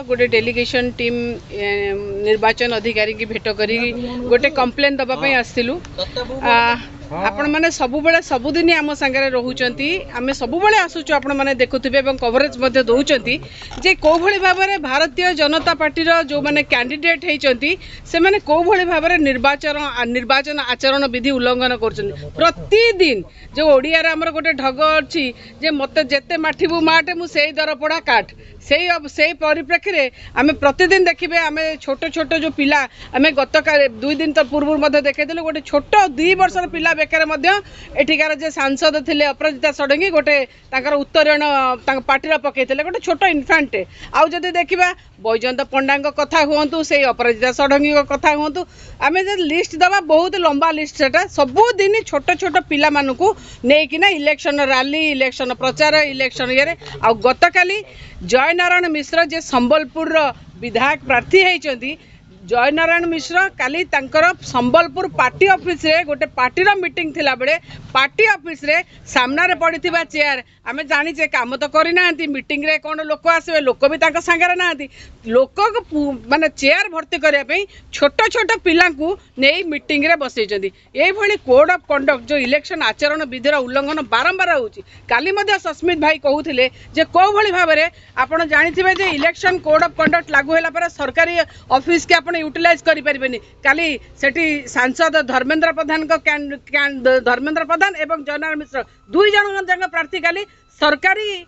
गोटे delegation team निर्वाचन अधिकारी की भेट करी गोटे कंप्लेन दबाई आसलु आपण मैंने सबुबले सबुदिन आम सांगे रोचंती आम सबुबले आसुचु आपण मैंने देखुथिबे एवं कवरेज मध्य दउचंती जे को भली भाबरे भारतीय जनता पार्टीर जो माने कैंडिडेट हेचंती से माने को भली भाबरे निर्वाचन आचरण विधि उल्लंघन करछंती प्रतिदिन जो ओडिया रे हमर गोटे ढग अछि जे मते जेते माठिबु माटे मु सेई दरपड़ा काट से परिप्रेक्षी रे आमे प्रतिदिन देखिबे आमे छोट छोट जो पिला आमे गत 2 दिन तो पूर्व मध्य देखैदेलु गोटे छोट 2 वर्षर पिला बेकार मध्य एठिकार जे सांसद थिले अपराजिता षडंगी गोटे तांकर उत्तरण तांक पार्टी पकईले गोटे छोट इनफांटे आउ जदि देखिबा बैजयंत पंडा कथा हुंतु से अपराजिता षडंगी कथा हुंतु आमे जे लिस्ट दबा बहुत लंबा लिस्ट सेटा सबुदिन छोट छोट पिला मानकु नेकिना इलेक्शन रैली इलेक्शन प्रचार इलेक्शन ये आ गतकाली जयनारायण मिश्र जे संबलपुर विधायक प्रार्थी होती जयनारायण मिश्र काली तांकर संबलपुर पार्टी ऑफिस रे गोटे पार्टीर मीटिंग थिला बेले पार्टी ऑफिस रे सामना रे पड़िथिबा चेयर आमे जानिचे काम तो करि नांती मीटिंग रे कोन लोक आसबे लोक भी तांका संगे नांती लोक माने चेयर भर्ती करिया पई छोट छोट पिला को नेई मीटिंग रे बसैचंदी एई भली कोड ऑफ कंडक्ट जो इलेक्शन आचरण विधिर उल्लंघन बारंबार होउची काली मध्ये सस्मित भाई कहउथिले जे को भली भाबरे आपण जानिथिबे जे इलेक्शन कोड ऑफ कंडक्ट लागू होला पर सरकारी ऑफिस के आपण यूटिलाइज करि परिबेनी काली सेठी सांसद धर्मेंद्र प्रधान को धर्मेंद्र प्रधान एवं जयनारायण मिश्र दुई जन प्रार्थी काली सरकारी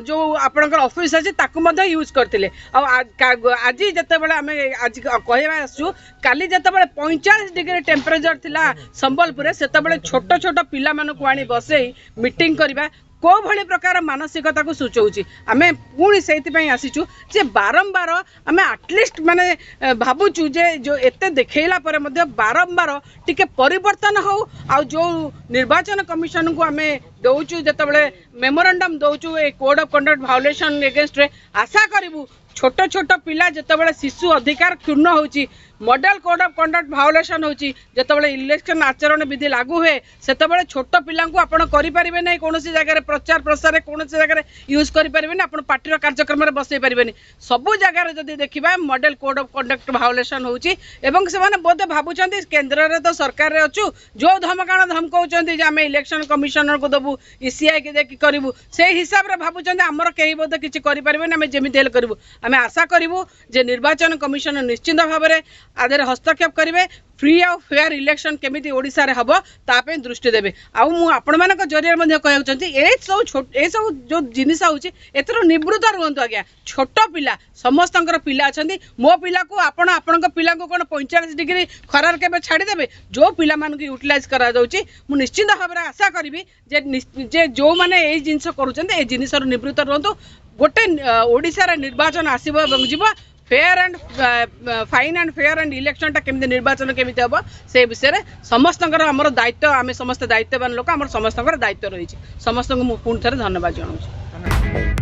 जो आपणकर ऑफिस अच्छे ताकू मध्य यूज करते आज जितेबाला आम आज कहवा आसु काली जितेबाला 45 डिग्री टेम्परेचर थिला संबलपुर से छोट छोट पिला मानकु आनी बसई मीटिंग करवा को भली प्रकार मानसिकता को सूचौची आमे पुणी से आसीचु जे बारंबार आमे एटलिस्ट माने भाबुचु जे जो एते देखैला पर मध्य बारंबार टिके परिवर्तन हो आ जो निर्वाचन कमिशन को आमे दउचु जतबले मेमोरेंडम दउचु a code of conduct violation against रे आशा करिवु छोट छोट पिला जतबले शिशु अधिकार क्षुण्ण होची model code of conduct violation होची जतबले इलेक्शन आचरण विधि लागू हुए सेतबले छोट पिला को आपण करि परिबे नै कोनोसी जगह रे प्रचार प्रसार कोनोसी जगह रे यूज करि परिबे नै आपण पार्टी कार्यक्रम रे बसै परिबे नै सबु जगह रे जदी देखिबा model code of conduct violation होची एवं से माने बोधे भाबुचंती केंद्र रे तो सरकार रे अछु जो धमकाण धमकाउचंती जे आमे इलेक्शन कमिशनर को दबु ईसीआई के देखि करिवु से हिसाब रे भाबुचंती हमर केही बोधे किछि करि परिबे नै आमे जेमिति हेल करिवु आमे आशा करिवु जे निर्वाचन कमिशन निश्चित भाव में आधे हस्तक्षेप करेंगे फ्री और फेयर इलेक्शन केमिति ओडिसा रे हबो तापे दृष्टि देबे आ मु आपण मानक जरिया मध्ये कहउचंती ए सब जो जिनिस होउची एतर निवृत्त रहंतु आज्ञा छोट पिला समस्तंकर पिला अछंती मो पिला को आपण आपनक पिला को कोन 45 डिग्री खरार केबे छाडी देबे जो पिला मान को यूटिलाइज करा जाउची मु निश्चित भाव रे आशा करबी जे जो माने ए जिंस करूचंती ए जिनिसर निवृत्त रहंतु गोटे ओडिसा रे निर्वाचन आसीबो एवं जीवो fair and fine and fair and election टा केमिति निर्वाचन केमिति हबो से विषय रे समस्तंकर हमर दायित्व आमे समस्त दायित्ववान लोक हमर समस्तंकर दायित्व रहिछि समस्तंक मु पुन थरे धन्यवाद जणाउछि।